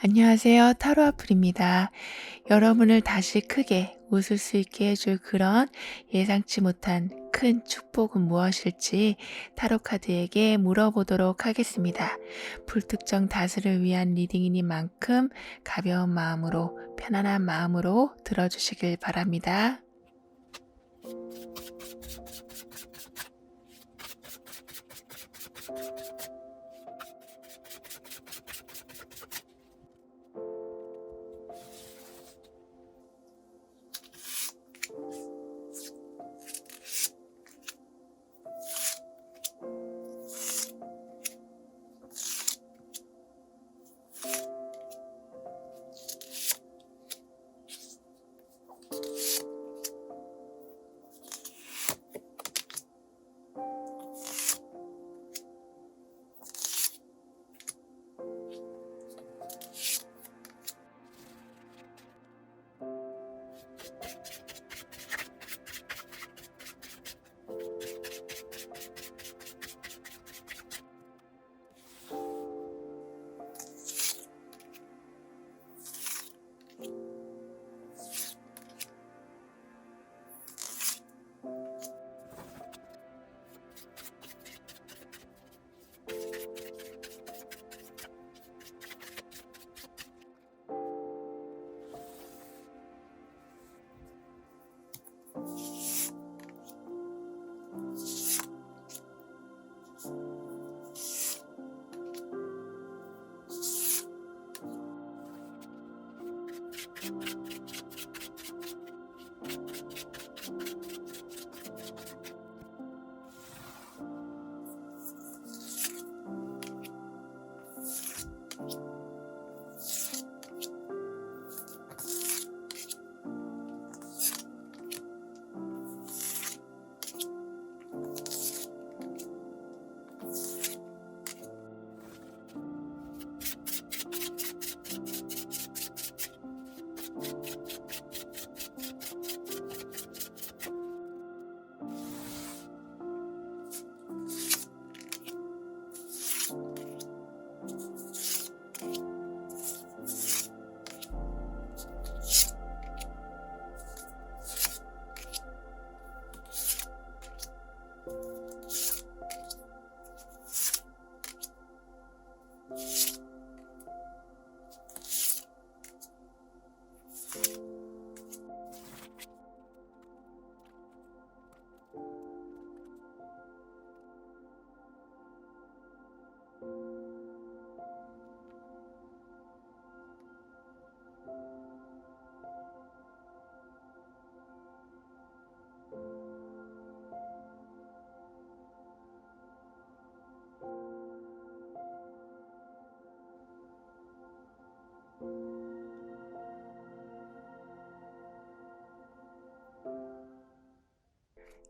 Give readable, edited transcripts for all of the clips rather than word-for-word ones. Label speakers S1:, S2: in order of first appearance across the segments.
S1: 안녕하세요. 타로 아플입니다. 여러분을 다시 크게 웃을 수 있게 해줄 그런 예상치 못한 큰 축복은 무엇일지 타로 카드에게 물어보도록 하겠습니다. 불특정 다수를 위한 리딩이니만큼 가벼운 마음으로 편안한 마음으로 들어주시길 바랍니다.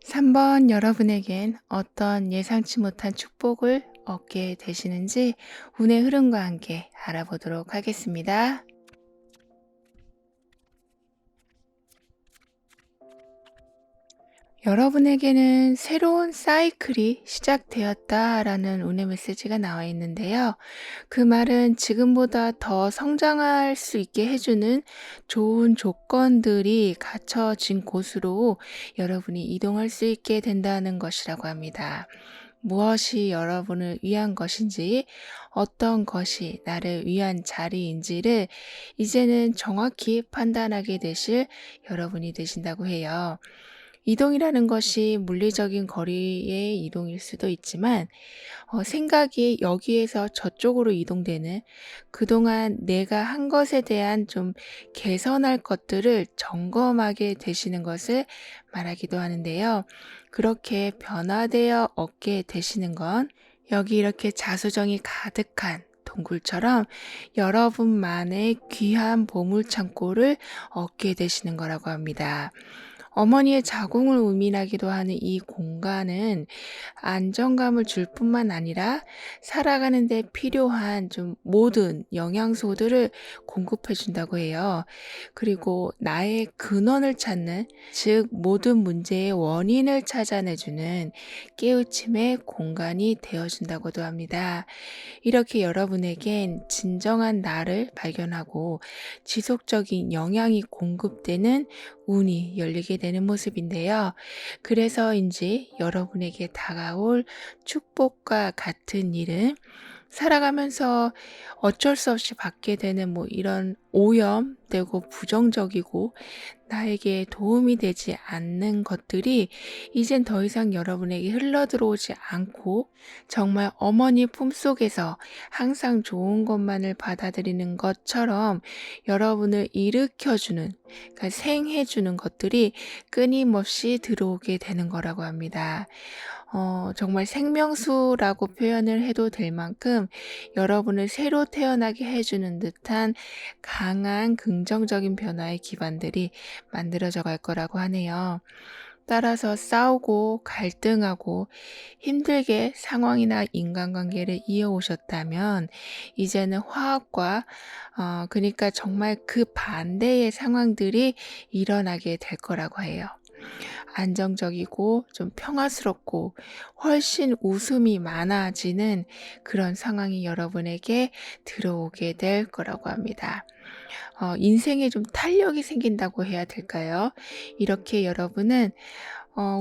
S1: 삼 번 여러분에겐 어떤 예상치 못한 축복을 얻게 되시는지 운의 흐름과 함께 알아보도록 하겠습니다. 여러분에게는 새로운 사이클이 시작되었다라는 운의 메시지가 나와 있는데요. 그 말은 지금보다 더 성장할 수 있게 해주는 좋은 조건들이 갖춰진 곳으로 여러분이 이동할 수 있게 된다는 것이라고 합니다. 무엇이 여러분을 위한 것인지, 어떤 것이 나를 위한 자리인지를 이제는 정확히 판단하게 되실 여러분이 되신다고 해요. 이동이라는 것이 물리적인 거리의 이동일 수도 있지만 생각이 여기에서 저쪽으로 이동되는, 그동안 내가 한 것에 대한 좀 개선할 것들을 점검하게 되시는 것을 말하기도 하는데요. 그렇게 변화되어 얻게 되시는 건 여기 이렇게 자수정이 가득한 동굴처럼 여러분만의 귀한 보물창고를 얻게 되시는 거라고 합니다. 어머니의 자궁을 의미하기도 하는 이 공간은 안정감을 줄 뿐만 아니라 살아가는 데 필요한 좀 모든 영양소들을 공급해 준다고 해요. 그리고 나의 근원을 찾는, 즉 모든 문제의 원인을 찾아내주는 깨우침의 공간이 되어준다고도 합니다. 이렇게 여러분에겐 진정한 나를 발견하고 지속적인 영양이 공급되는 운이 열리게 되는 모습인데요. 그래서인지 여러분에게 다가올 축복과 같은 일은 살아가면서 어쩔 수 없이 받게 되는 이런 오염되고 부정적이고 나에게 도움이 되지 않는 것들이 이젠 더 이상 여러분에게 흘러들어오지 않고 정말 어머니 품속에서 항상 좋은 것만을 받아들이는 것처럼 여러분을 일으켜주는, 그러니까 생해주는 것들이 끊임없이 들어오게 되는 거라고 합니다. 정말 생명수라고 표현을 해도 될 만큼 여러분을 새로 태어나게 해주는 듯한 강한 긍정적인 변화의 기반들이 만들어져 갈 거라고 하네요. 따라서 싸우고 갈등하고 힘들게 상황이나 인간관계를 이어오셨다면 이제는 화합과 그러니까 정말 그 반대의 상황들이 일어나게 될 거라고 해요. 안정적이고 좀 평화스럽고 훨씬 웃음이 많아지는 그런 상황이 여러분에게 들어오게 될 거라고 합니다. 인생에 좀 탄력이 생긴다고 해야 될까요? 이렇게 여러분은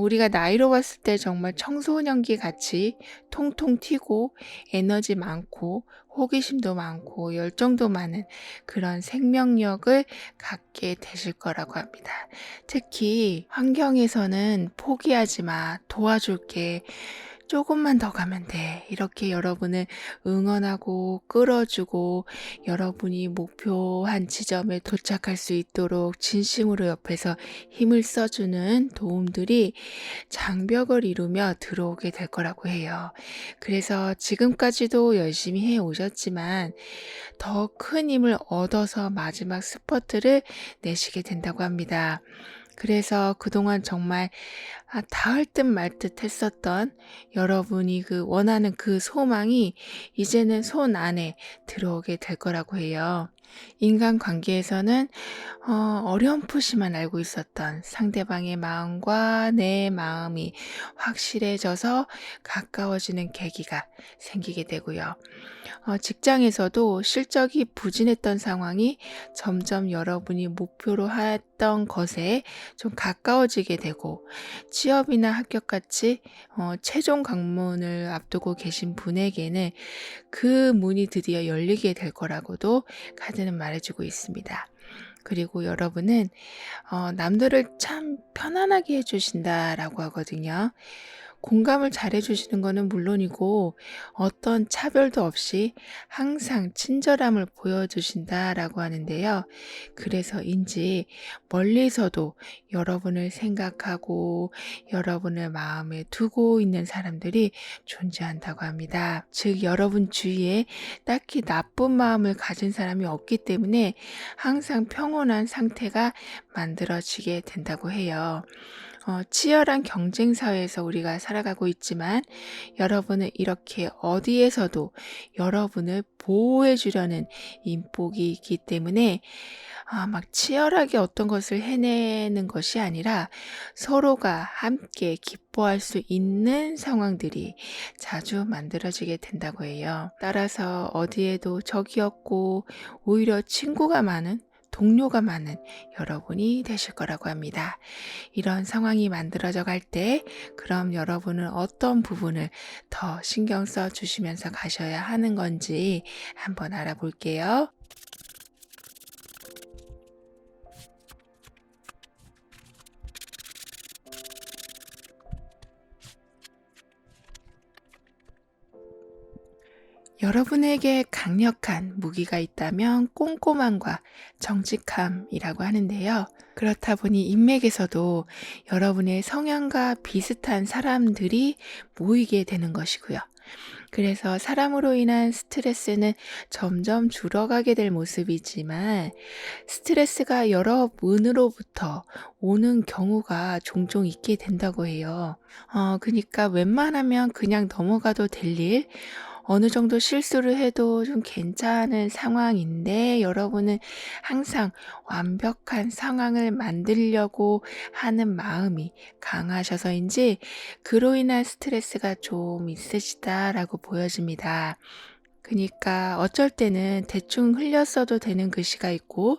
S1: 우리가 나이로 봤을 때 정말 청소년기 같이 통통 튀고 에너지 많고 호기심도 많고 열정도 많은 그런 생명력을 갖게 되실 거라고 합니다. 특히 환경에서는 포기하지 마, 도와줄게, 조금만 더 가면 돼, 이렇게 여러분을 응원하고 끌어주고 여러분이 목표한 지점에 도착할 수 있도록 진심으로 옆에서 힘을 써주는 도움들이 장벽을 이루며 들어오게 될 거라고 해요. 그래서 지금까지도 열심히 해 오셨지만 더 큰 힘을 얻어서 마지막 스퍼트를 내시게 된다고 합니다. 그래서 그동안 정말 닿을 듯 말 듯 했었던 여러분이 원하는 그 소망이 이제는 손 안에 들어오게 될 거라고 해요. 인간 관계에서는 어렴풋이만 알고 있었던 상대방의 마음과 내 마음이 확실해져서 가까워지는 계기가 생기게 되고요. 직장에서도 실적이 부진했던 상황이 점점 여러분이 목표로 했던 것에 좀 가까워지게 되고, 취업이나 합격같이 최종 관문을 앞두고 계신 분에게는 그 문이 드디어 열리게 될 거라고도 카드는 말해주고 있습니다. 그리고 여러분은 남들을 참 편안하게 해주신다라고 하거든요. 공감을 잘해주시는 것은 물론이고 어떤 차별도 없이 항상 친절함을 보여주신다라고 하는데요. 그래서인지 멀리서도 여러분을 생각하고 여러분을 마음에 두고 있는 사람들이 존재한다고 합니다. 즉 여러분 주위에 딱히 나쁜 마음을 가진 사람이 없기 때문에 항상 평온한 상태가 만들어지게 된다고 해요. 치열한 경쟁 사회에서 우리가 살아가고 있지만 여러분은 이렇게 어디에서도 여러분을 보호해 주려는 인복이 있기 때문에 막 치열하게 어떤 것을 해내는 것이 아니라 서로가 함께 기뻐할 수 있는 상황들이 자주 만들어지게 된다고 해요. 따라서 어디에도 적이 없고 오히려 친구가 많은, 동료가 많은 여러분이 되실 거라고 합니다. 이런 상황이 만들어져 갈 때 그럼 여러분은 어떤 부분을 더 신경 써 주시면서 가셔야 하는 건지 한번 알아볼게요. 여러분에게 강력한 무기가 있다면 꼼꼼함과 정직함이라고 하는데요. 그렇다 보니 인맥에서도 여러분의 성향과 비슷한 사람들이 모이게 되는 것이고요. 그래서 사람으로 인한 스트레스는 점점 줄어가게 될 모습이지만 스트레스가 여러 문으로부터 오는 경우가 종종 있게 된다고 해요. 그니까 웬만하면 그냥 넘어가도 될 일, 어느 정도 실수를 해도 좀 괜찮은 상황인데 여러분은 항상 완벽한 상황을 만들려고 하는 마음이 강하셔서인지 그로 인한 스트레스가 좀 있으시다라고 보여집니다. 그니까 어쩔 때는 대충 흘렸어도 되는 글씨가 있고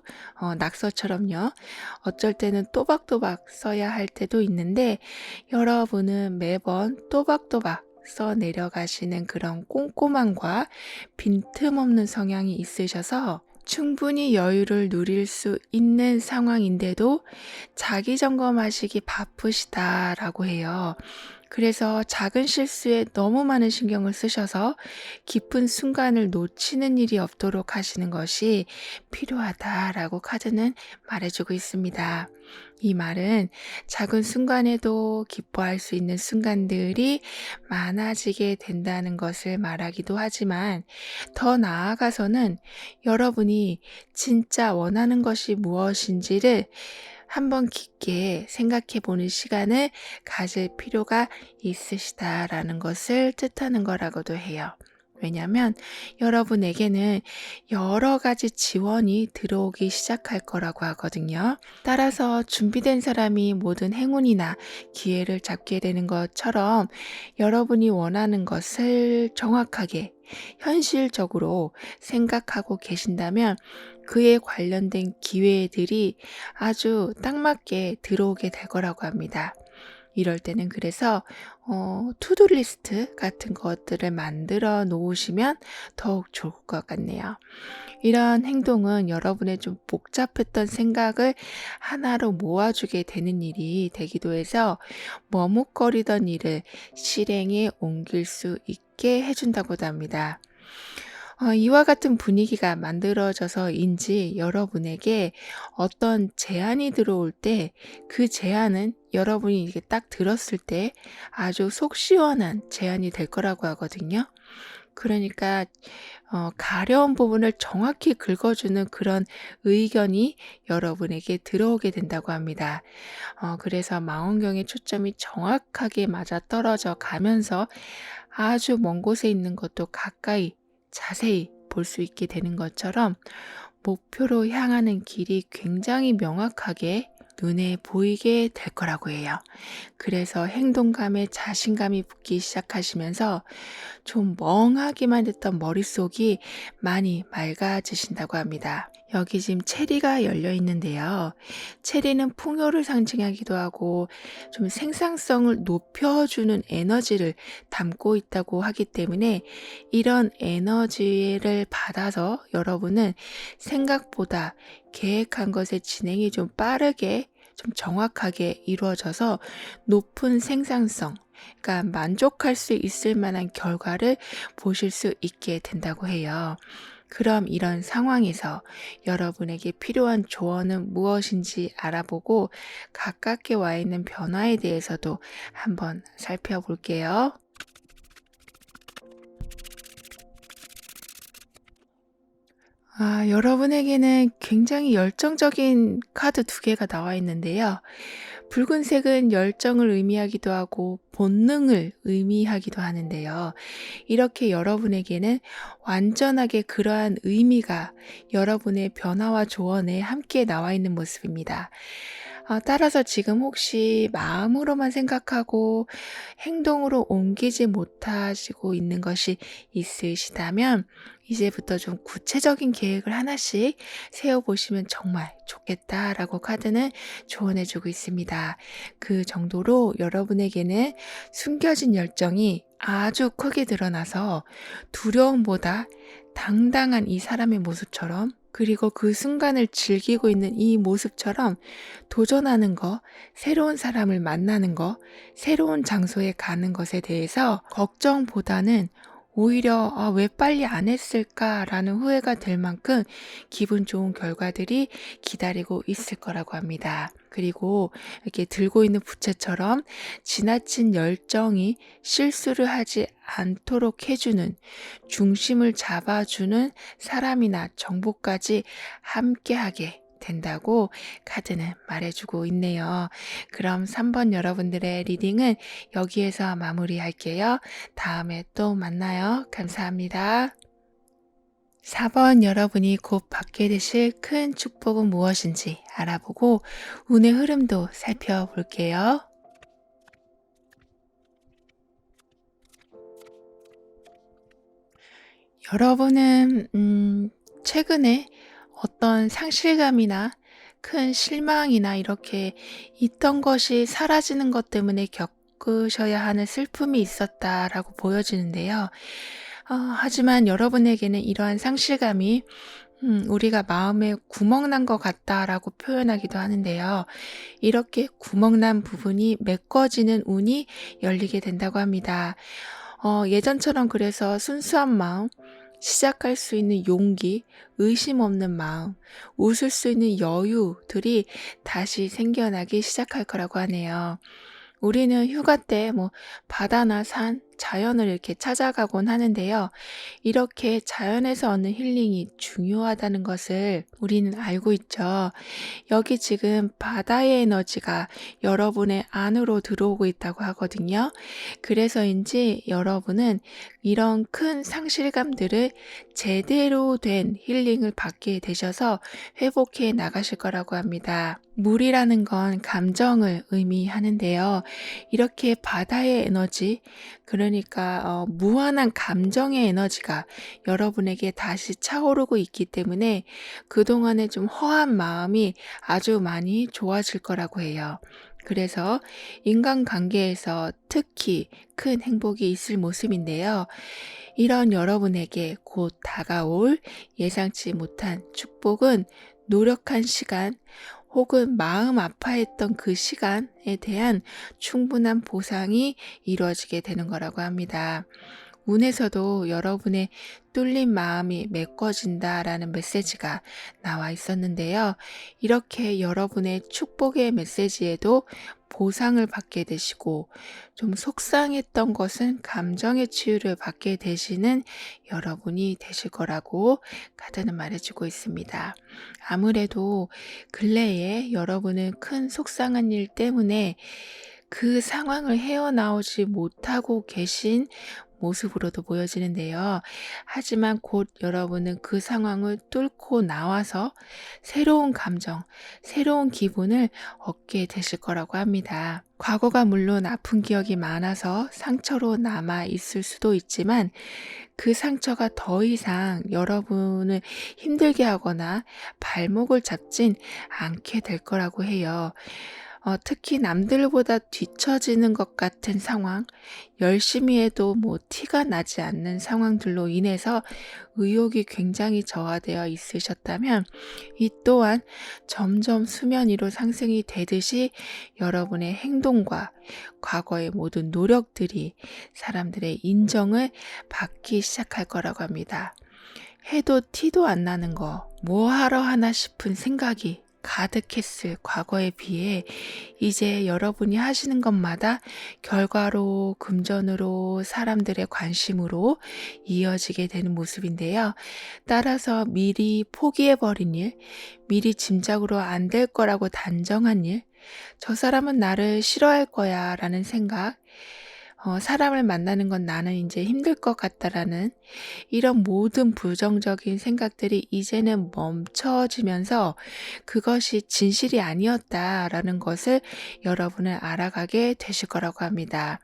S1: 낙서처럼요. 어쩔 때는 또박또박 써야 할 때도 있는데 여러분은 매번 또박또박 써 내려가시는 그런 꼼꼼함과 빈틈없는 성향이 있으셔서 충분히 여유를 누릴 수 있는 상황인데도 자기 점검하시기 바쁘시다라고 해요. 그래서 작은 실수에 너무 많은 신경을 쓰셔서 깊은 순간을 놓치는 일이 없도록 하시는 것이 필요하다라고 카드는 말해주고 있습니다. 이 말은 작은 순간에도 기뻐할 수 있는 순간들이 많아지게 된다는 것을 말하기도 하지만 더 나아가서는 여러분이 진짜 원하는 것이 무엇인지를 한번 깊게 생각해 보는 시간을 가질 필요가 있으시다라는 것을 뜻하는 거라고도 해요. 왜냐하면 여러분에게는 여러 가지 지원이 들어오기 시작할 거라고 하거든요. 따라서 준비된 사람이 모든 행운이나 기회를 잡게 되는 것처럼 여러분이 원하는 것을 정확하게 현실적으로 생각하고 계신다면 그에 관련된 기회들이 아주 딱 맞게 들어오게 될 거라고 합니다. 이럴 때는 그래서 투두 리스트 같은 것들을 만들어 놓으시면 더욱 좋을 것 같네요. 이런 행동은 여러분의 좀 복잡했던 생각을 하나로 모아주게 되는 일이 되기도 해서 머뭇거리던 일을 실행에 옮길 수 있게 해준다고도 합니다. 이와 같은 분위기가 만들어져서인지 여러분에게 어떤 제안이 들어올 때 그 제안은 여러분이 이게 딱 들었을 때 아주 속 시원한 제안이 될 거라고 하거든요. 그러니까 가려운 부분을 정확히 긁어주는 그런 의견이 여러분에게 들어오게 된다고 합니다. 그래서 망원경의 초점이 정확하게 맞아떨어져 가면서 아주 먼 곳에 있는 것도 가까이 자세히 볼 수 있게 되는 것처럼 목표로 향하는 길이 굉장히 명확하게 눈에 보이게 될 거라고 해요. 그래서 행동감에 자신감이 붙기 시작하시면서 좀 멍하기만 했던 머릿속이 많이 맑아지신다고 합니다. 여기 지금 체리가 열려 있는데요. 체리는 풍요를 상징하기도 하고 좀 생산성을 높여주는 에너지를 담고 있다고 하기 때문에 이런 에너지를 받아서 여러분은 생각보다 계획한 것의 진행이 좀 빠르게 좀 정확하게 이루어져서 높은 생산성, 그러니까 만족할 수 있을 만한 결과를 보실 수 있게 된다고 해요. 그럼 이런 상황에서 여러분에게 필요한 조언은 무엇인지 알아보고 가깝게 와 있는 변화에 대해서도 한번 살펴볼게요. 여러분에게는 굉장히 열정적인 카드 두 개가 나와 있는데요. 붉은색은 열정을 의미하기도 하고 본능을 의미하기도 하는데요. 이렇게 여러분에게는 완전하게 그러한 의미가 여러분의 변화와 조언에 함께 나와 있는 모습입니다. 따라서 지금 혹시 마음으로만 생각하고 행동으로 옮기지 못하시고 있는 것이 있으시다면 이제부터 좀 구체적인 계획을 하나씩 세워보시면 정말 좋겠다라고 카드는 조언해주고 있습니다. 그 정도로 여러분에게는 숨겨진 열정이 아주 크게 드러나서 두려움보다 당당한 이 사람의 모습처럼 그리고 그 순간을 즐기고 있는 이 모습처럼 도전하는 거, 새로운 사람을 만나는 거, 새로운 장소에 가는 것에 대해서 걱정보다는 오히려 왜 빨리 안 했을까라는 후회가 될 만큼 기분 좋은 결과들이 기다리고 있을 거라고 합니다. 그리고 이렇게 들고 있는 부채처럼 지나친 열정이 실수를 하지 않도록 해주는, 중심을 잡아주는 사람이나 정보까지 함께하게 된다고 카드는 말해주고 있네요. 그럼 3번 여러분들의 리딩은 여기에서 마무리할게요. 다음에 또 만나요. 감사합니다. 4번 여러분이 곧 받게 되실 큰 축복은 무엇인지 알아보고 운의 흐름도 살펴볼게요. 여러분은 최근에 어떤 상실감이나 큰 실망이나 이렇게 있던 것이 사라지는 것 때문에 겪으셔야 하는 슬픔이 있었다라고 보여지는데요. 하지만 여러분에게는 이러한 상실감이 우리가 마음에 구멍 난 것 같다라고 표현하기도 하는데요. 이렇게 구멍 난 부분이 메꿔지는 운이 열리게 된다고 합니다. 예전처럼 그래서 순수한 마음, 시작할 수 있는 용기, 의심 없는 마음, 웃을 수 있는 여유들이 다시 생겨나기 시작할 거라고 하네요. 우리는 휴가 때 바다나 산, 자연을 이렇게 찾아가곤 하는데요. 이렇게 자연에서 얻는 힐링이 중요하다는 것을 우리는 알고 있죠. 여기 지금 바다의 에너지가 여러분의 안으로 들어오고 있다고 하거든요. 그래서인지 여러분은 이런 큰 상실감들을 제대로 된 힐링을 받게 되셔서 회복해 나가실 거라고 합니다. 물이라는 건 감정을 의미하는데요. 이렇게 바다의 에너지, 그러니까 무한한 감정의 에너지가 여러분에게 다시 차오르고 있기 때문에 그동안에 좀 허한 마음이 아주 많이 좋아질 거라고 해요. 그래서 인간관계에서 특히 큰 행복이 있을 모습인데요. 이런 여러분에게 곧 다가올 예상치 못한 축복은 노력한 시간 혹은 마음 아파했던 그 시간에 대한 충분한 보상이 이루어지게 되는 거라고 합니다. 운에서도 여러분의 뚫린 마음이 메꿔진다라는 메시지가 나와 있었는데요. 이렇게 여러분의 축복의 메시지에도 보상을 받게 되시고 좀 속상했던 것은 감정의 치유를 받게 되시는 여러분이 되실 거라고 카드는 말해주고 있습니다. 아무래도 근래에 여러분은 큰 속상한 일 때문에 그 상황을 헤어나오지 못하고 계신 모습으로도 보여지는데요. 하지만 곧 여러분은 그 상황을 뚫고 나와서 새로운 감정, 새로운 기분을 얻게 되실 거라고 합니다. 과거가 물론 아픈 기억이 많아서 상처로 남아 있을 수도 있지만 그 상처가 더 이상 여러분을 힘들게 하거나 발목을 잡진 않게 될 거라고 해요. 특히 남들보다 뒤처지는 것 같은 상황, 열심히 해도 티가 나지 않는 상황들로 인해서 의욕이 굉장히 저하되어 있으셨다면 이 또한 점점 수면 위로 상승이 되듯이 여러분의 행동과 과거의 모든 노력들이 사람들의 인정을 받기 시작할 거라고 합니다. 해도 티도 안 나는 거, 뭐 하러 하나 싶은 생각이 가득했을 과거에 비해 이제 여러분이 하시는 것마다 결과로, 금전으로, 사람들의 관심으로 이어지게 되는 모습인데요. 따라서 미리 포기해버린 일, 미리 짐작으로 안 될 거라고 단정한 일, 저 사람은 나를 싫어할 거야 라는 생각, 사람을 만나는 건 나는 이제 힘들 것 같다라는 이런 모든 부정적인 생각들이 이제는 멈춰지면서 그것이 진실이 아니었다라는 것을 여러분은 알아가게 되실 거라고 합니다.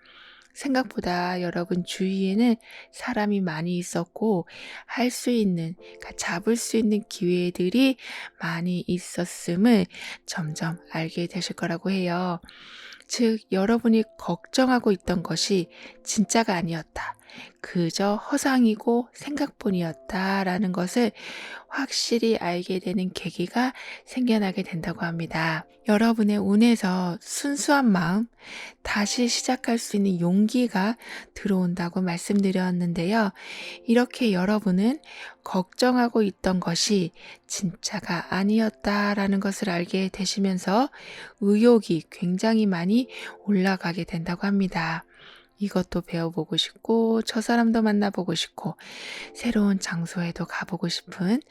S1: 생각보다 여러분 주위에는 사람이 많이 있었고 할 수 있는, 그러니까 잡을 수 있는 기회들이 많이 있었음을 점점 알게 되실 거라고 해요. 즉 여러분이 걱정하고 있던 것이 진짜가 아니었다. 그저 허상이고 생각뿐이었다라는 것을 확실히 알게 되는 계기가 생겨나게 된다고 합니다. 여러분의 운에서 순수한 마음, 다시 시작할 수 있는 용기가 들어온다고 말씀드렸는데요. 이렇게 여러분은 걱정하고 있던 것이 진짜가 아니었다라는 것을 알게 되시면서 의욕이 굉장히 많이 올라가게 된다고 합니다. 이것도 배워보고 싶고, 저 사람도 만나보고 싶고, 새로운 장소에도 가보고 싶은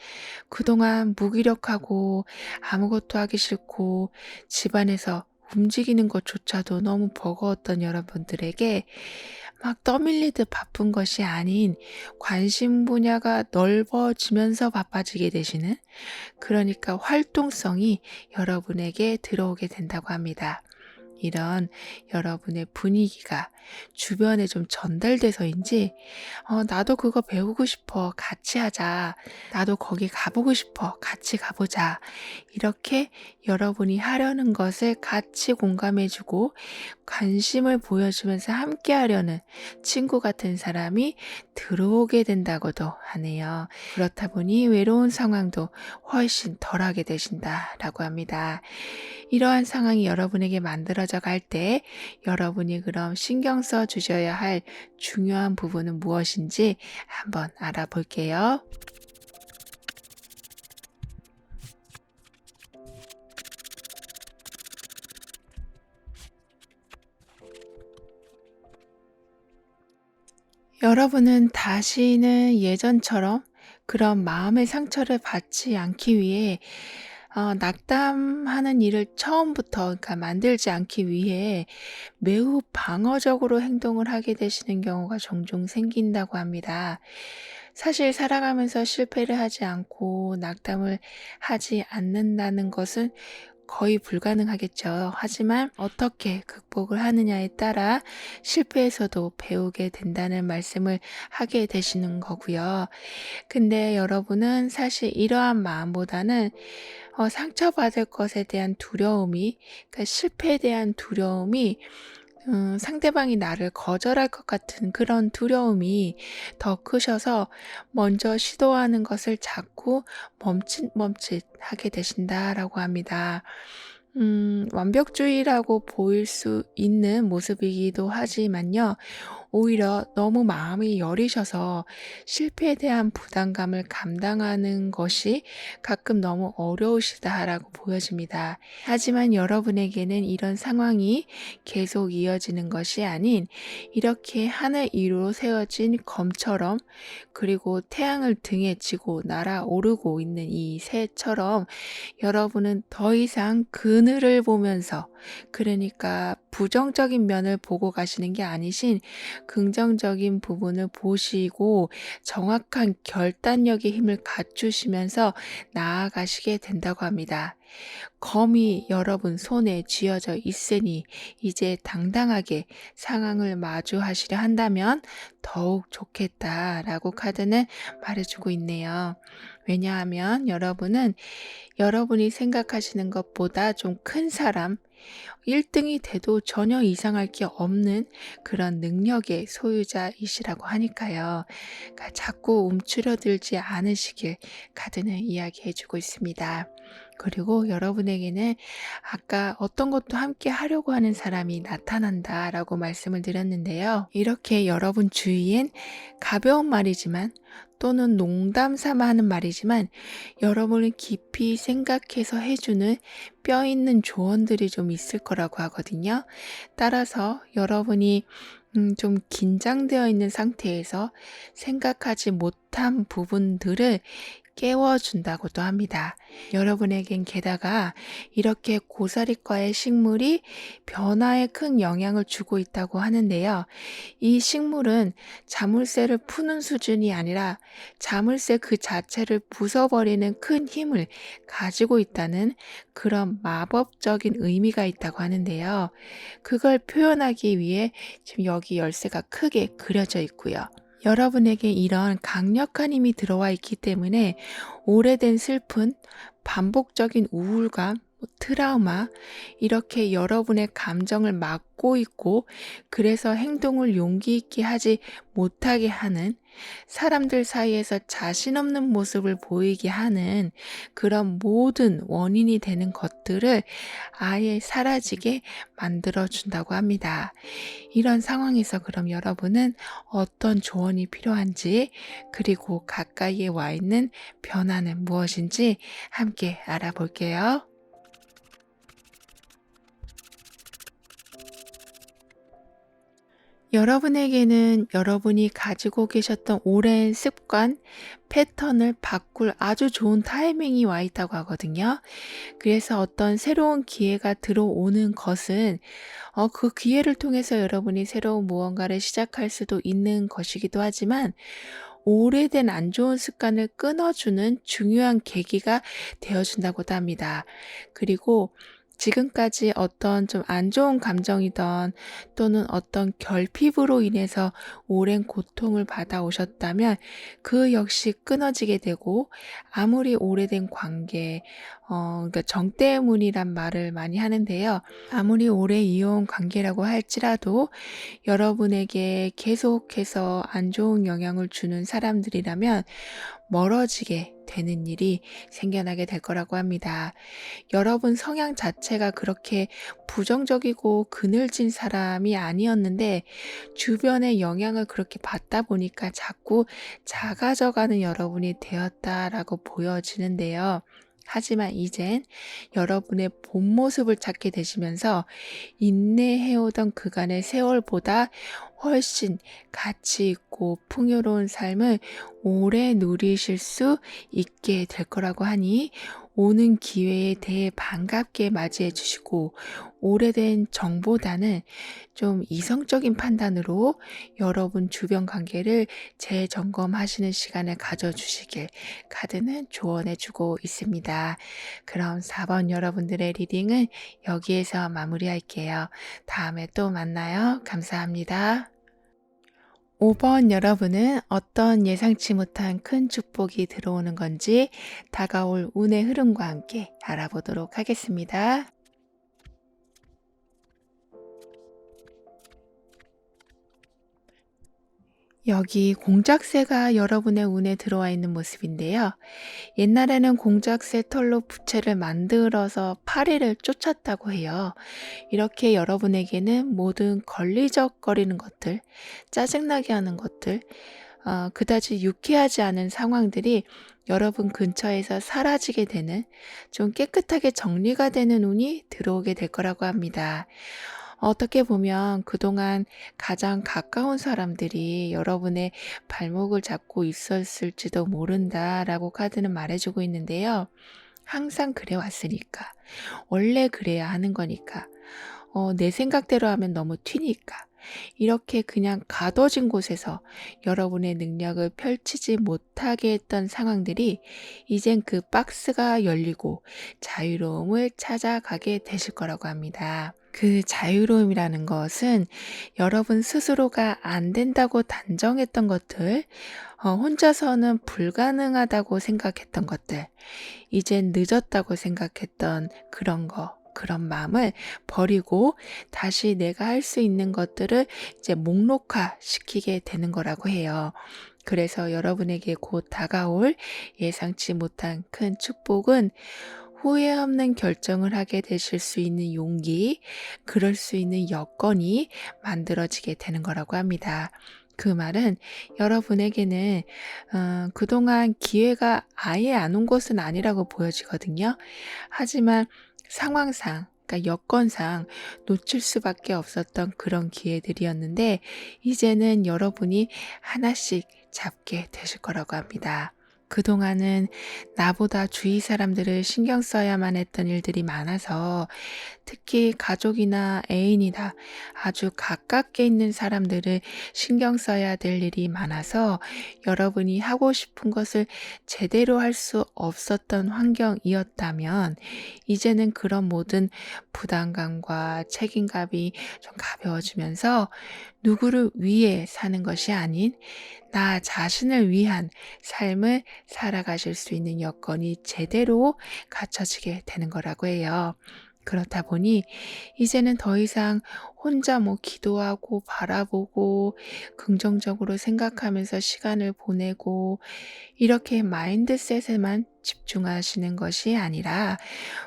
S1: 그동안 무기력하고 아무것도 하기 싫고 집안에서 움직이는 것조차도 너무 버거웠던 여러분들에게 막 떠밀리듯 바쁜 것이 아닌 관심 분야가 넓어지면서 바빠지게 되시는, 그러니까 활동성이 여러분에게 들어오게 된다고 합니다. 이런 여러분의 분위기가 주변에 좀 전달돼서인지 나도 그거 배우고 싶어. 같이 하자. 나도 거기 가보고 싶어. 같이 가보자. 이렇게 여러분이 하려는 것을 같이 공감해주고 관심을 보여주면서 함께 하려는 친구 같은 사람이 들어오게 된다고도 하네요. 그렇다 보니 외로운 상황도 훨씬 덜하게 되신다라고 합니다. 이러한 상황이 여러분에게 만들어져 갈 때 여러분이 그럼 신경 써 주셔야 할 중요한 부분은 무엇인지 한번 알아볼게요. 여러분은 다시는 예전처럼 그런 마음의 상처를 받지 않기 위해 낙담하는 일을 처음부터, 그러니까 만들지 않기 위해 매우 방어적으로 행동을 하게 되시는 경우가 종종 생긴다고 합니다. 사실 살아가면서 실패를 하지 않고 낙담을 하지 않는다는 것은 거의 불가능하겠죠. 하지만 어떻게 극복을 하느냐에 따라 실패에서도 배우게 된다는 말씀을 하게 되시는 거고요. 근데 여러분은 사실 이러한 마음보다는 상처받을 것에 대한 두려움이, 그러니까 실패에 대한 두려움이, 상대방이 나를 거절할 것 같은 그런 두려움이 더 크셔서 먼저 시도하는 것을 자꾸 멈칫멈칫 하게 되신다라고 합니다. 완벽주의라고 보일 수 있는 모습이기도 하지만요. 오히려 너무 마음이 여리셔서 실패에 대한 부담감을 감당하는 것이 가끔 너무 어려우시다라고 보여집니다. 하지만 여러분에게는 이런 상황이 계속 이어지는 것이 아닌, 이렇게 하늘 위로 세워진 검처럼, 그리고 태양을 등에 지고 날아오르고 있는 이 새처럼 여러분은 더 이상 그늘을 보면서, 그러니까 부정적인 면을 보고 가시는 게 아니신 긍정적인 부분을 보시고 정확한 결단력의 힘을 갖추시면서 나아가시게 된다고 합니다. 검이 여러분 손에 쥐어져 있으니 이제 당당하게 상황을 마주하시려 한다면 더욱 좋겠다라고 카드는 말해주고 있네요. 왜냐하면 여러분은 여러분이 생각하시는 것보다 좀 큰 사람, 1등이 돼도 전혀 이상할 게 없는 그런 능력의 소유자이시라고 하니까요. 그러니까 자꾸 움츠러들지 않으시길 카드는 이야기해 주고 있습니다. 그리고 여러분에게는 아까 어떤 것도 함께 하려고 하는 사람이 나타난다라고 말씀을 드렸는데요. 이렇게 여러분 주위엔 가벼운 말이지만, 또는 농담 삼아 하는 말이지만 여러분을 깊이 생각해서 해주는 뼈 있는 조언들이 좀 있을 거라고 하거든요. 따라서 여러분이 좀 긴장되어 있는 상태에서 생각하지 못한 부분들을 깨워준다고도 합니다. 여러분에겐 게다가 이렇게 고사리과의 식물이 변화에 큰 영향을 주고 있다고 하는데요. 이 식물은 자물쇠를 푸는 수준이 아니라 자물쇠 그 자체를 부숴버리는 큰 힘을 가지고 있다는 그런 마법적인 의미가 있다고 하는데요. 그걸 표현하기 위해 지금 여기 열쇠가 크게 그려져 있고요. 여러분에게 이런 강력한 힘이 들어와 있기 때문에 오래된 슬픈 반복적인 우울감, 트라우마, 이렇게 여러분의 감정을 막고 있고, 그래서 행동을 용기 있게 하지 못하게 하는, 사람들 사이에서 자신 없는 모습을 보이게 하는 그런 모든 원인이 되는 것들을 아예 사라지게 만들어 준다고 합니다. 이런 상황에서 그럼 여러분은 어떤 조언이 필요한지, 그리고 가까이에 와 있는 변화는 무엇인지 함께 알아볼게요. 여러분에게는 여러분이 가지고 계셨던 오랜 습관, 패턴을 바꿀 아주 좋은 타이밍이 와 있다고 하거든요. 그래서 어떤 새로운 기회가 들어오는 것은 그 기회를 통해서 여러분이 새로운 무언가를 시작할 수도 있는 것이기도 하지만, 오래된 안 좋은 습관을 끊어주는 중요한 계기가 되어준다고도 합니다. 그리고 지금까지 어떤 좀 안 좋은 감정이든 또는 어떤 결핍으로 인해서 오랜 고통을 받아오셨다면 그 역시 끊어지게 되고, 아무리 오래된 관계, 그러니까 정 때문이란 말을 많이 하는데요. 아무리 오래 이어온 관계라고 할지라도 여러분에게 계속해서 안 좋은 영향을 주는 사람들이라면 멀어지게 되는 일이 생겨나게 될 거라고 합니다. 여러분 성향 자체가 그렇게 부정적이고 그늘진 사람이 아니었는데, 주변의 영향을 그렇게 받다 보니까 자꾸 작아져가는 여러분이 되었다라고 보여지는데요. 하지만 이젠 여러분의 본 모습을 찾게 되시면서 인내해오던 그간의 세월보다 훨씬 가치 있고 풍요로운 삶을 오래 누리실 수 있게 될 거라고 하니, 오는 기회에 대해 반갑게 맞이해 주시고, 오래된 정보다는 좀 이성적인 판단으로 여러분 주변 관계를 재점검하시는 시간을 가져주시길 카드는 조언해 주고 있습니다. 그럼 4번 여러분들의 리딩은 여기에서 마무리할게요. 다음에 또 만나요. 감사합니다. 5번 여러분은 어떤 예상치 못한 큰 축복이 들어오는 건지 다가올 운의 흐름과 함께 알아보도록 하겠습니다. 여기 공작새가 여러분의 운에 들어와 있는 모습인데요. 옛날에는 공작새 털로 부채를 만들어서 파리를 쫓았다고 해요. 이렇게 여러분에게는 모든 걸리적거리는 것들, 짜증나게 하는 것들, 그다지 유쾌하지 않은 상황들이 여러분 근처에서 사라지게 되는, 좀 깨끗하게 정리가 되는 운이 들어오게 될 거라고 합니다. 어떻게 보면 그동안 가장 가까운 사람들이 여러분의 발목을 잡고 있었을지도 모른다라고 카드는 말해주고 있는데요. 항상 그래 왔으니까. 원래 그래야 하는 거니까. 내 생각대로 하면 너무 튀니까. 이렇게 그냥 가둬진 곳에서 여러분의 능력을 펼치지 못하게 했던 상황들이 이젠 그 박스가 열리고 자유로움을 찾아가게 되실 거라고 합니다. 그 자유로움이라는 것은 여러분 스스로가 안 된다고 단정했던 것들, 혼자서는 불가능하다고 생각했던 것들, 이젠 늦었다고 생각했던 그런 거, 그런 마음을 버리고 다시 내가 할 수 있는 것들을 이제 목록화 시키게 되는 거라고 해요. 그래서 여러분에게 곧 다가올 예상치 못한 큰 축복은 후회 없는 결정을 하게 되실 수 있는 용기, 그럴 수 있는 여건이 만들어지게 되는 거라고 합니다. 그 말은 여러분에게는 그동안 기회가 아예 안 온 것은 아니라고 보여지거든요. 하지만 상황상, 그러니까 여건상 놓칠 수밖에 없었던 그런 기회들이었는데, 이제는 여러분이 하나씩 잡게 되실 거라고 합니다. 그동안은 나보다 주위 사람들을 신경 써야만 했던 일들이 많아서, 특히 가족이나 애인이나 아주 가깝게 있는 사람들을 신경 써야 될 일이 많아서 여러분이 하고 싶은 것을 제대로 할 수 없었던 환경이었다면, 이제는 그런 모든 부담감과 책임감이 좀 가벼워지면서 누구를 위해 사는 것이 아닌 나 자신을 위한 삶을 살아가실 수 있는 여건이 제대로 갖춰지게 되는 거라고 해요. 그렇다 보니 이제는 더 이상 혼자 기도하고 바라보고 긍정적으로 생각하면서 시간을 보내고 이렇게 마인드셋에만 집중하시는 것이 아니라,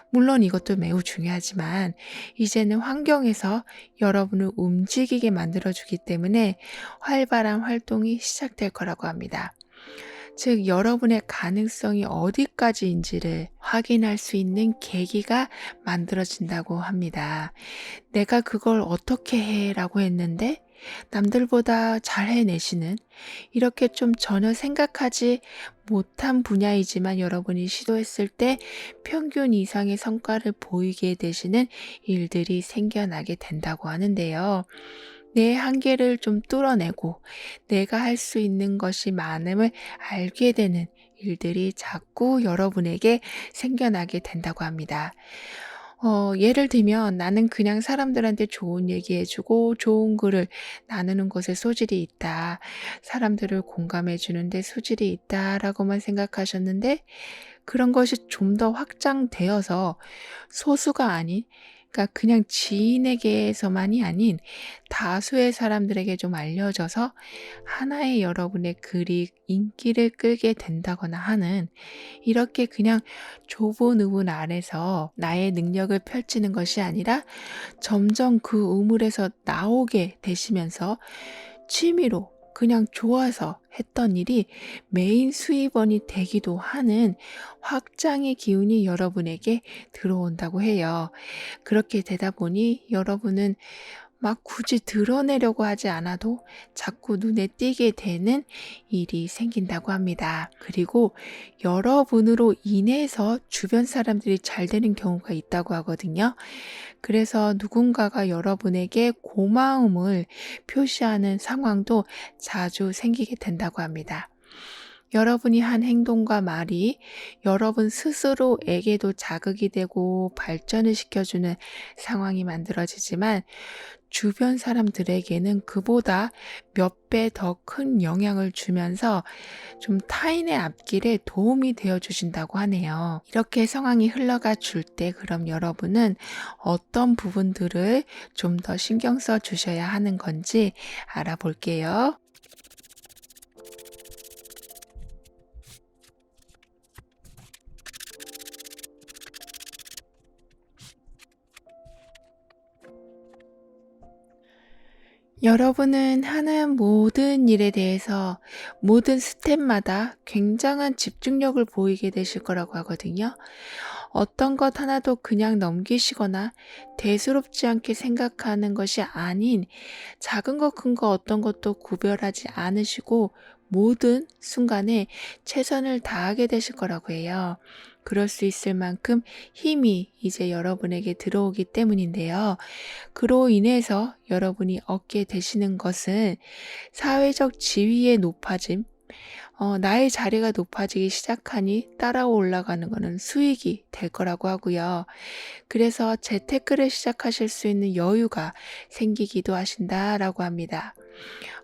S1: 물론 이것도 매우 중요하지만 이제는 환경에서 여러분을 움직이게 만들어주기 때문에 활발한 활동이 시작될 거라고 합니다. 즉, 여러분의 가능성이 어디까지인지를 확인할 수 있는 계기가 만들어진다고 합니다. 내가 그걸 어떻게 해? 라고 했는데 남들보다 잘 해내시는, 이렇게 좀 전혀 생각하지 못한 분야이지만 여러분이 시도했을 때 평균 이상의 성과를 보이게 되시는 일들이 생겨나게 된다고 하는데요. 내 한계를 좀 뚫어내고 내가 할 수 있는 것이 많음을 알게 되는 일들이 자꾸 여러분에게 생겨나게 된다고 합니다. 예를 들면 나는 그냥 사람들한테 좋은 얘기해주고 좋은 글을 나누는 것에 소질이 있다. 사람들을 공감해 주는데 소질이 있다라고만 생각하셨는데, 그런 것이 좀 더 확장되어서 소수가 아닌, 그러니까 그냥 지인에게서만이 아닌 다수의 사람들에게 좀 알려져서 하나의 여러분의 글이 인기를 끌게 된다거나 하는, 이렇게 그냥 좁은 의문 아래서 나의 능력을 펼치는 것이 아니라 점점 그 우물에서 나오게 되시면서 취미로 그냥 좋아서 했던 일이 메인 수입원이 되기도 하는 확장의 기운이 여러분에게 들어온다고 해요. 그렇게 되다 보니 여러분은 막 굳이 드러내려고 하지 않아도 자꾸 눈에 띄게 되는 일이 생긴다고 합니다. 그리고 여러분으로 인해서 주변 사람들이 잘 되는 경우가 있다고 하거든요. 그래서 누군가가 여러분에게 고마움을 표시하는 상황도 자주 생기게 된다고 합니다. 여러분이 한 행동과 말이 여러분 스스로에게도 자극이 되고 발전을 시켜주는 상황이 만들어지지만, 주변 사람들에게는 그보다 몇 배 더 큰 영향을 주면서 좀 타인의 앞길에 도움이 되어 주신다고 하네요. 이렇게 상황이 흘러가 줄 때 그럼 여러분은 어떤 부분들을 좀 더 신경 써 주셔야 하는 건지 알아볼게요. 여러분은 하는 모든 일에 대해서 모든 스텝마다 굉장한 집중력을 보이게 되실 거라고 하거든요. 어떤 것 하나도 그냥 넘기시거나 대수롭지 않게 생각하는 것이 아닌, 작은 거 큰 거 어떤 것도 구별하지 않으시고 모든 순간에 최선을 다하게 되실 거라고 해요. 그럴 수 있을 만큼 힘이 이제 여러분에게 들어오기 때문인데요. 그로 인해서 여러분이 얻게 되시는 것은 사회적 지위의 높아짐, 나의 자리가 높아지기 시작하니 따라 올라가는 것은 수익이 될 거라고 하고요. 그래서 재테크를 시작하실 수 있는 여유가 생기기도 하신다라고 합니다.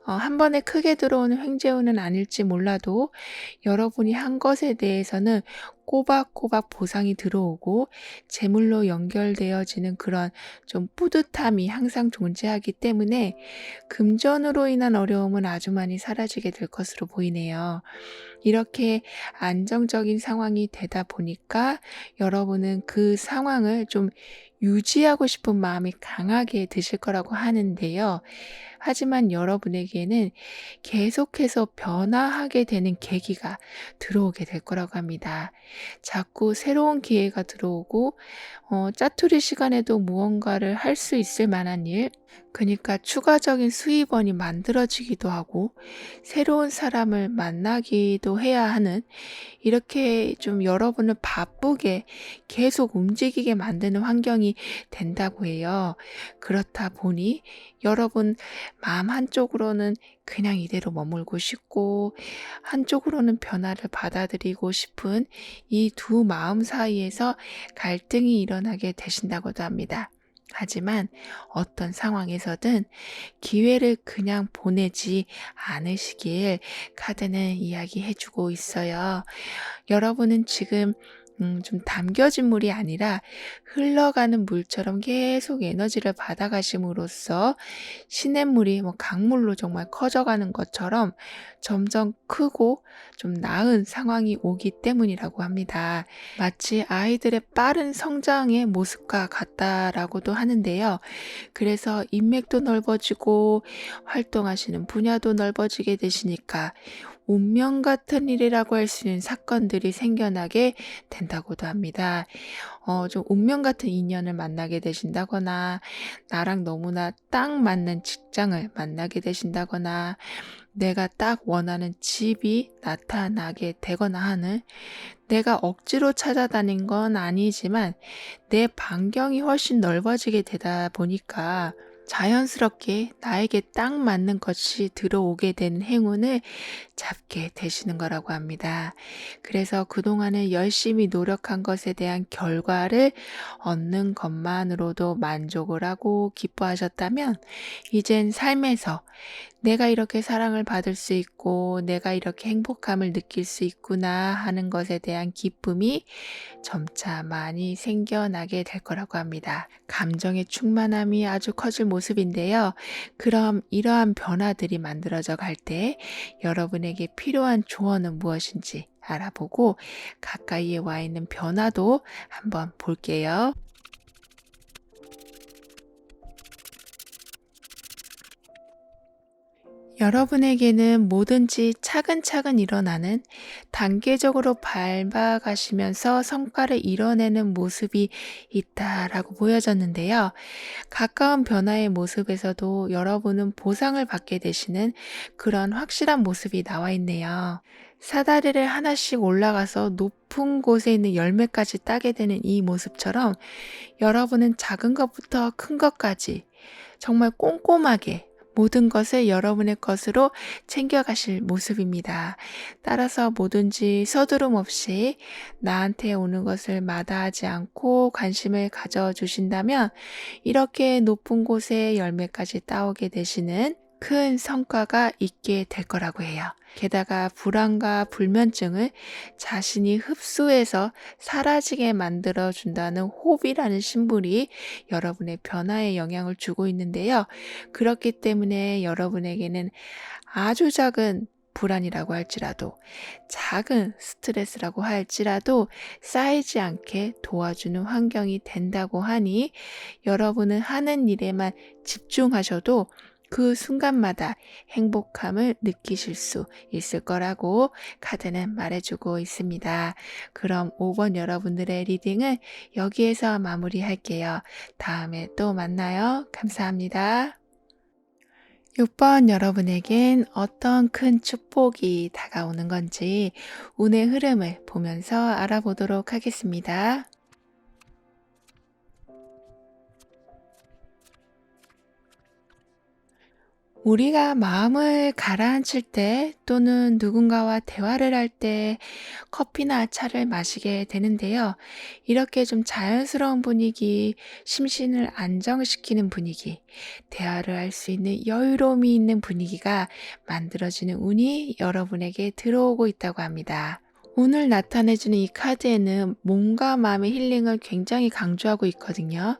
S1: 한 번에 크게 들어오는 횡재우는 아닐지 몰라도 여러분이 한 것에 대해서는 꼬박꼬박 보상이 들어오고 재물로 연결되어지는 그런 좀 뿌듯함이 항상 존재하기 때문에 금전으로 인한 어려움은 아주 많이 사라지게 될 것으로 보이네요. 이렇게 안정적인 상황이 되다 보니까 여러분은 그 상황을 좀 유지하고 싶은 마음이 강하게 드실 거라고 하는데요. 하지만 여러분에게는 계속해서 변화하게 되는 계기가 들어오게 될 거라고 합니다. 자꾸 새로운 기회가 들어오고 짜투리 시간에도 무언가를 할 수 있을 만한 일, 그러니까 추가적인 수입원이 만들어지기도 하고 새로운 사람을 만나기도 해야 하는, 이렇게 좀 여러분을 바쁘게 계속 움직이게 만드는 환경이 된다고 해요. 그렇다 보니 여러분 마음 한쪽으로는 그냥 이대로 머물고 싶고 한쪽으로는 변화를 받아들이고 싶은 이 두 마음 사이에서 갈등이 일어나게 되신다고도 합니다. 하지만 어떤 상황에서든 기회를 그냥 보내지 않으시길 카드는 이야기해주고 있어요. 여러분은 지금 좀 담겨진 물이 아니라 흘러가는 물처럼 계속 에너지를 받아가심으로써 시냇물이 뭐 강물로 정말 커져가는 것처럼 점점 크고 좀 나은 상황이 오기 때문이라고 합니다. 마치 아이들의 빠른 성장의 모습과 같다라고도 하는데요. 그래서 인맥도 넓어지고 활동하시는 분야도 넓어지게 되시니까 운명 같은 일이라고 할 수 있는 사건들이 생겨나게 된다고도 합니다. 좀 운명 같은 인연을 만나게 되신다거나, 나랑 너무나 딱 맞는 직장을 만나게 되신다거나, 내가 딱 원하는 집이 나타나게 되거나 하는, 내가 억지로 찾아다닌 건 아니지만 내 반경이 훨씬 넓어지게 되다 보니까 자연스럽게 나에게 딱 맞는 것이 들어오게 되는 행운을 잡게 되시는 거라고 합니다. 그래서 그동안에 열심히 노력한 것에 대한 결과를 얻는 것만으로도 만족을 하고 기뻐하셨다면, 이젠 삶에서 내가 이렇게 사랑을 받을 수 있고 내가 이렇게 행복함을 느낄 수 있구나 하는 것에 대한 기쁨이 점차 많이 생겨나게 될 거라고 합니다. 감정의 충만함이 아주 커질 모습인데요. 그럼 이러한 변화들이 만들어져 갈 때 여러분에게 필요한 조언은 무엇인지 알아보고 가까이에 와 있는 변화도 한번 볼게요. 여러분에게는 뭐든지 차근차근 일어나는, 단계적으로 밟아가시면서 성과를 이뤄내는 모습이 있다라고 보여졌는데요. 가까운 변화의 모습에서도 여러분은 보상을 받게 되시는 그런 확실한 모습이 나와 있네요. 사다리를 하나씩 올라가서 높은 곳에 있는 열매까지 따게 되는 이 모습처럼, 여러분은 작은 것부터 큰 것까지 정말 꼼꼼하게 모든 것을 여러분의 것으로 챙겨가실 모습입니다. 따라서 뭐든지 서두름 없이 나한테 오는 것을 마다하지 않고 관심을 가져주신다면, 이렇게 높은 곳에 열매까지 따오게 되시는 큰 성과가 있게 될 거라고 해요. 게다가 불안과 불면증을 자신이 흡수해서 사라지게 만들어준다는 호흡이라는 심볼이 여러분의 변화에 영향을 주고 있는데요. 그렇기 때문에 여러분에게는 아주 작은 불안이라고 할지라도, 작은 스트레스라고 할지라도 쌓이지 않게 도와주는 환경이 된다고 하니, 여러분은 하는 일에만 집중하셔도 그 순간마다 행복함을 느끼실 수 있을 거라고 카드는 말해주고 있습니다. 그럼 5번 여러분들의 리딩은 여기에서 마무리할게요. 다음에 또 만나요. 감사합니다. 6번 여러분에겐 어떤 큰 축복이 다가오는 건지 운의 흐름을 보면서 알아보도록 하겠습니다. 우리가 마음을 가라앉힐 때 또는 누군가와 대화를 할 때 커피나 차를 마시게 되는데요. 이렇게 좀 자연스러운 분위기, 심신을 안정시키는 분위기, 대화를 할 수 있는 여유로움이 있는 분위기가 만들어지는 운이 여러분에게 들어오고 있다고 합니다. 오늘 나타내주는 이 카드에는 몸과 마음의 힐링을 굉장히 강조하고 있거든요.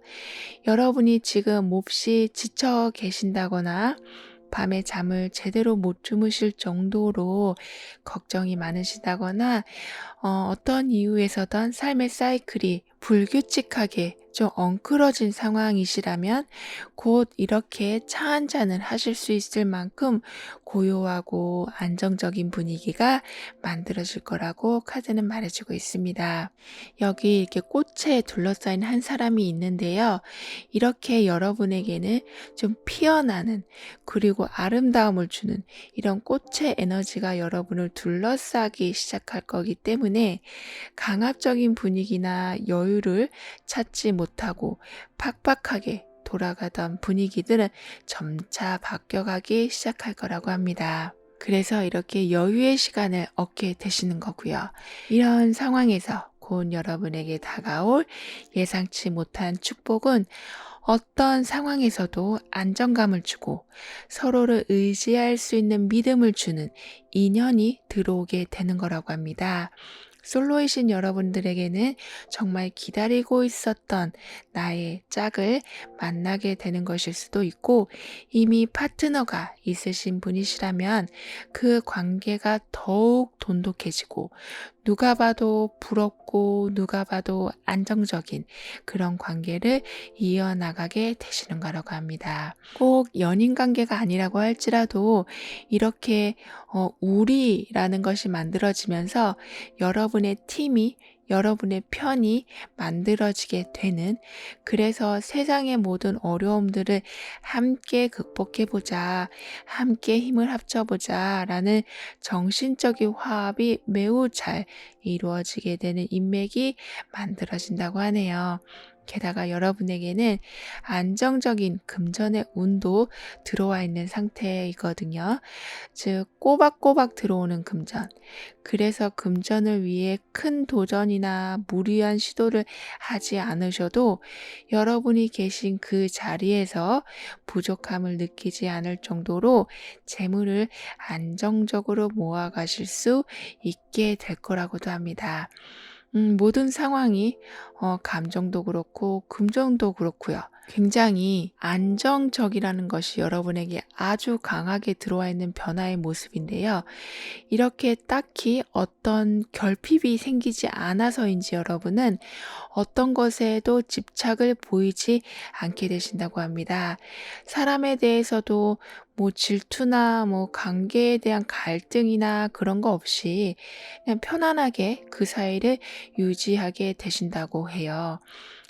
S1: 여러분이 지금 몹시 지쳐 계신다거나 밤에 잠을 제대로 못 주무실 정도로 걱정이 많으시다거나, 어떤 이유에서든 삶의 사이클이 불규칙하게 좀 엉클어진 상황이시라면 곧 이렇게 차 한 잔을 하실 수 있을 만큼 고요하고 안정적인 분위기가 만들어질 거라고 카드는 말해주고 있습니다. 여기 이렇게 꽃에 둘러싸인 한 사람이 있는데요. 이렇게 여러분에게는 좀 피어나는, 그리고 아름다움을 주는 이런 꽃의 에너지가 여러분을 둘러싸기 시작할 거기 때문에, 강압적인 분위기나 여유를 찾지 못하고 팍팍하게 돌아가던 분위기들은 점차 바뀌어가기 시작할 거라고 합니다. 그래서 이렇게 여유의 시간을 얻게 되시는 거고요. 이런 상황에서 곧 여러분에게 다가올 예상치 못한 축복은 어떤 상황에서도 안정감을 주고 서로를 의지할 수 있는 믿음을 주는 인연이 들어오게 되는 거라고 합니다. 솔로이신 여러분들에게는 정말 기다리고 있었던 나의 짝을 만나게 되는 것일 수도 있고, 이미 파트너가 있으신 분이시라면 그 관계가 더욱 돈독해지고 누가 봐도 부럽고 누가 봐도 안정적인 그런 관계를 이어나가게 되시는 거라고 합니다. 꼭 연인 관계가 아니라고 할지라도 이렇게 우리라는 것이 만들어지면서 여러분의 팀이, 여러분의 편이 만들어지게 되는, 그래서 세상의 모든 어려움들을 함께 극복해보자, 함께 힘을 합쳐보자 라는 정신적인 화합이 매우 잘 이루어지게 되는 인맥이 만들어진다고 하네요. 게다가 여러분에게는 안정적인 금전의 운도 들어와 있는 상태이거든요. 즉, 꼬박꼬박 들어오는 금전. 그래서 금전을 위해 큰 도전이나 무리한 시도를 하지 않으셔도 여러분이 계신 그 자리에서 부족함을 느끼지 않을 정도로 재물을 안정적으로 모아가실 수 있게 될 거라고도 합니다. 모든 상황이 감정도 그렇고 금전도 그렇고요. 굉장히 안정적이라는 것이 여러분에게 아주 강하게 들어와 있는 변화의 모습인데요. 이렇게 딱히 어떤 결핍이 생기지 않아서인지 여러분은 어떤 것에도 집착을 보이지 않게 되신다고 합니다. 사람에 대해서도 질투나 관계에 대한 갈등이나 그런 거 없이 그냥 편안하게 그 사이를 유지하게 되신다고 해요.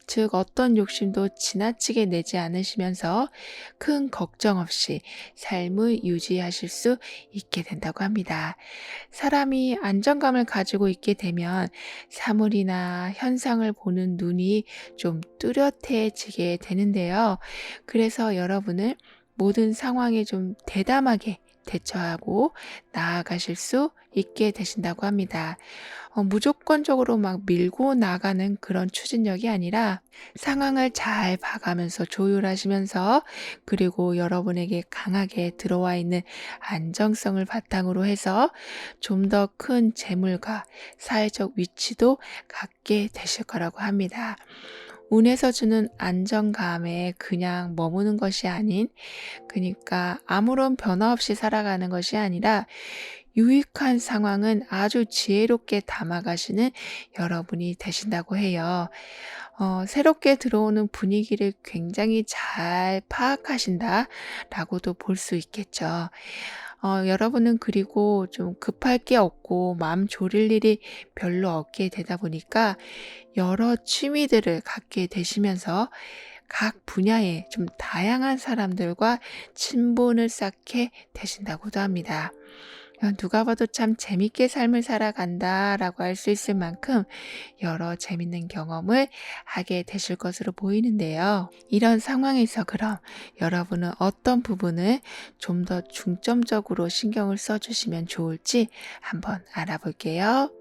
S1: 즉, 어떤 욕심도 지나치게 내지 않으시면서 큰 걱정 없이 삶을 유지하실 수 있게 된다고 합니다. 사람이 안정감을 가지고 있게 되면 사물이나 현상을 보는 눈이 좀 뚜렷해지게 되는데요. 그래서 여러분은 모든 상황에 좀 대담하게 대처하고 나아가실 수 있게 되신다고 합니다. 무조건적으로 막 밀고 나가는 그런 추진력이 아니라 상황을 잘 봐가면서 조율하시면서, 그리고 여러분에게 강하게 들어와 있는 안정성을 바탕으로 해서 좀 더 큰 재물과 사회적 위치도 갖게 되실 거라고 합니다. 운에서 주는 안정감에 그냥 머무는 것이 아닌, 그러니까 아무런 변화 없이 살아가는 것이 아니라 유익한 상황은 아주 지혜롭게 담아가시는 여러분이 되신다고 해요. 새롭게 들어오는 분위기를 굉장히 잘 파악하신다라고도 볼 수 있겠죠. 여러분은 그리고 좀 급할 게 없고 마음 졸일 일이 별로 없게 되다 보니까 여러 취미들을 갖게 되시면서 각 분야에 좀 다양한 사람들과 친분을 쌓게 되신다고도 합니다. 누가 봐도 참 재밌게 삶을 살아간다라고 할 수 있을 만큼 여러 재밌는 경험을 하게 되실 것으로 보이는데요. 이런 상황에서 그럼 여러분은 어떤 부분을 좀 더 중점적으로 신경을 써주시면 좋을지 한번 알아볼게요.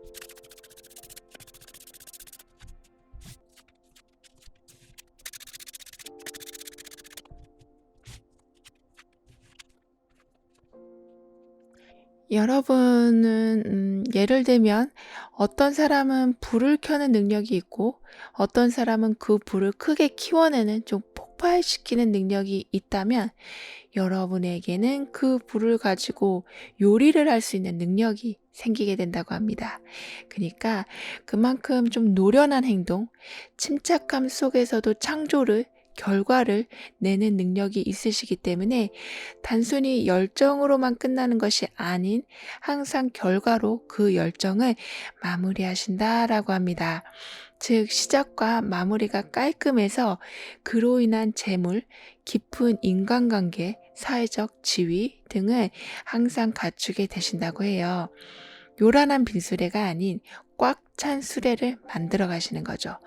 S1: 여러분은 예를 들면 어떤 사람은 불을 켜는 능력이 있고 어떤 사람은 그 불을 크게 키워내는, 좀 폭발시키는 능력이 있다면 여러분에게는 그 불을 가지고 요리를 할 수 있는 능력이 생기게 된다고 합니다. 그러니까 그만큼 좀 노련한 행동, 침착함 속에서도 창조를, 결과를 내는 능력이 있으시기 때문에 단순히 열정으로만 끝나는 것이 아닌 항상 결과로 그 열정을 마무리하신다라고 합니다. 즉, 시작과 마무리가 깔끔해서 그로 인한 재물, 깊은 인간관계, 사회적 지위 등을 항상 갖추게 되신다고 해요. 요란한 빈수레가 아닌 꽉 찬 수레를 만들어 가시는 거죠.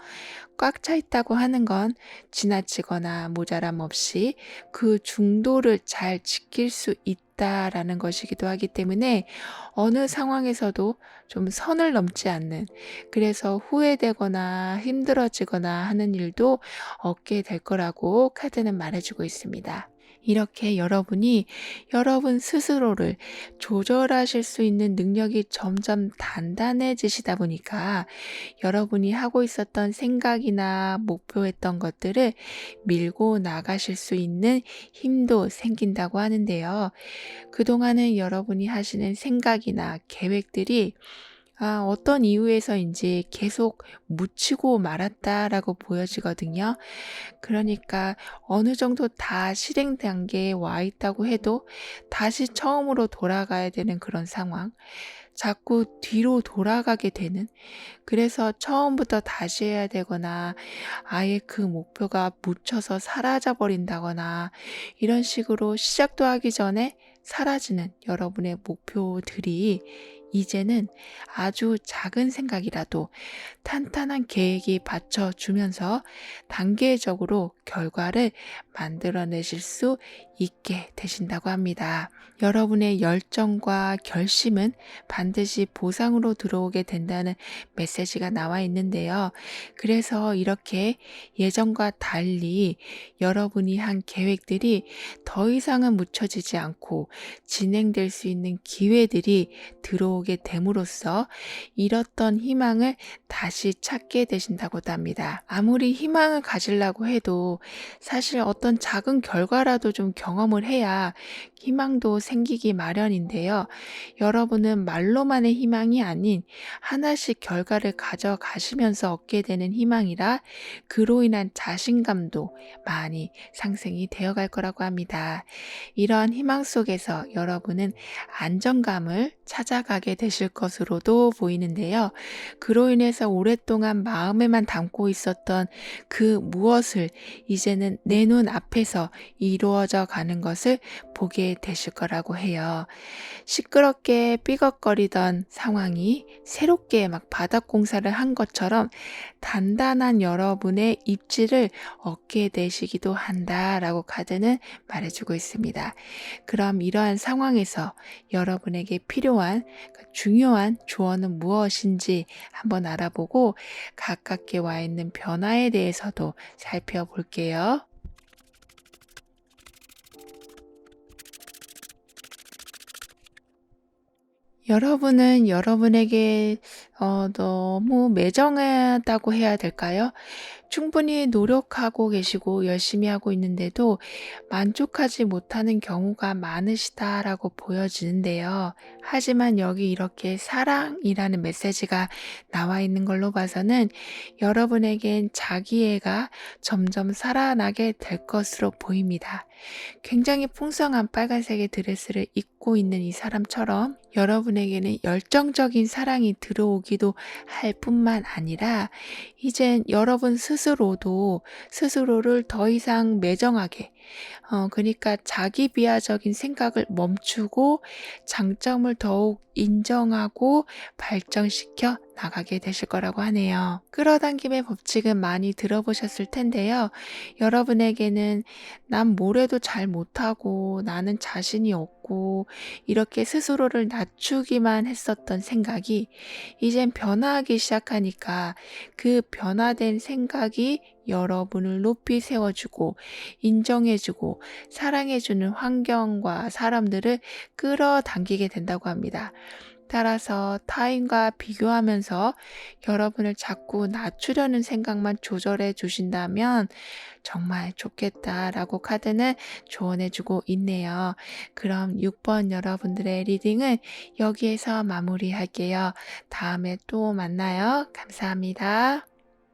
S1: 꽉 차 있다고 하는 건 지나치거나 모자람 없이 그 중도를 잘 지킬 수 있다라는 것이기도 하기 때문에 어느 상황에서도 좀 선을 넘지 않는, 그래서 후회되거나 힘들어지거나 하는 일도 없게 될 거라고 카드는 말해주고 있습니다. 이렇게 여러분이 여러분 스스로를 조절하실 수 있는 능력이 점점 단단해지시다 보니까 여러분이 하고 있었던 생각이나 목표했던 것들을 밀고 나가실 수 있는 힘도 생긴다고 하는데요. 그동안은 여러분이 하시는 생각이나 계획들이 어떤 이유에서인지 계속 묻히고 말았다라고 보여지거든요. 그러니까 어느 정도 다 실행 단계에 와 있다고 해도 다시 처음으로 돌아가야 되는 그런 상황. 자꾸 뒤로 돌아가게 되는, 그래서 처음부터 다시 해야 되거나 아예 그 목표가 묻혀서 사라져 버린다거나 이런 식으로 시작도 하기 전에 사라지는 여러분의 목표들이 이제는 아주 작은 생각이라도 탄탄한 계획이 받쳐주면서 단계적으로 결과를 만들어내실 수 있게 되신다고 합니다. 여러분의 열정과 결심은 반드시 보상으로 들어오게 된다는 메시지가 나와 있는데요. 그래서 이렇게 예전과 달리 여러분이 한 계획들이 더 이상은 묻혀지지 않고 진행될 수 있는 기회들이 들어오게 됨으로써 잃었던 희망을 다시 찾게 되신다고도 합니다. 아무리 희망을 가지려고 해도 사실 어떤 작은 결과라도 좀 경험을 해야 희망도 생기기 마련인데요. 여러분은 말로만의 희망이 아닌 하나씩 결과를 가져가시면서 얻게 되는 희망이라 그로 인한 자신감도 많이 상승이 되어갈 거라고 합니다. 이러한 희망 속에서 여러분은 안정감을 찾아가게 되실 것으로도 보이는데요. 그로 인해서 오랫동안 마음에만 담고 있었던 그 무엇을 이제는 내 눈 앞에서 이루어져 가는 것을 보게 되실 거라고 해요. 시끄럽게 삐걱거리던 상황이 새롭게 막 바닥 공사를 한 것처럼 단단한 여러분의 입지를 얻게 되시기도 한다라고 카드는 말해주고 있습니다. 그럼 이러한 상황에서 여러분에게 필요한 중요한 조언은 무엇인지 한번 알아보고 가깝게 와 있는 변화에 대해서도 살펴볼게요. 여러분은 여러분에게 너무 매정하다고 해야 될까요? 충분히 노력하고 계시고 열심히 하고 있는데도 만족하지 못하는 경우가 많으시다라고 보여지는데요. 하지만 여기 이렇게 사랑이라는 메시지가 나와 있는 걸로 봐서는 여러분에겐 자기애가 점점 살아나게 될 것으로 보입니다. 굉장히 풍성한 빨간색의 드레스를 입고 있는 이 사람처럼 여러분에게는 열정적인 사랑이 들어오기도 할 뿐만 아니라 이젠 여러분 스스로도 스스로를 더 이상 매정하게, 그러니까 자기 비하적인 생각을 멈추고 장점을 더욱 인정하고 발전시켜 나가게 되실 거라고 하네요. 끌어당김의 법칙은 많이 들어보셨을 텐데요. 여러분에게는 난 뭐래도 잘 못하고 나는 자신이 없고 이렇게 스스로를 낮추기만 했었던 생각이 이젠 변화하기 시작하니까 그 변화된 생각이 여러분을 높이 세워주고 인정해주고 사랑해주는 환경과 사람들을 끌어당기게 된다고 합니다. 따라서 타인과 비교하면서 여러분을 자꾸 낮추려는 생각만 조절해 주신다면 정말 좋겠다라고 카드는 조언해주고 있네요. 그럼 6번 여러분들의 리딩은 여기에서 마무리할게요. 다음에 또 만나요. 감사합니다.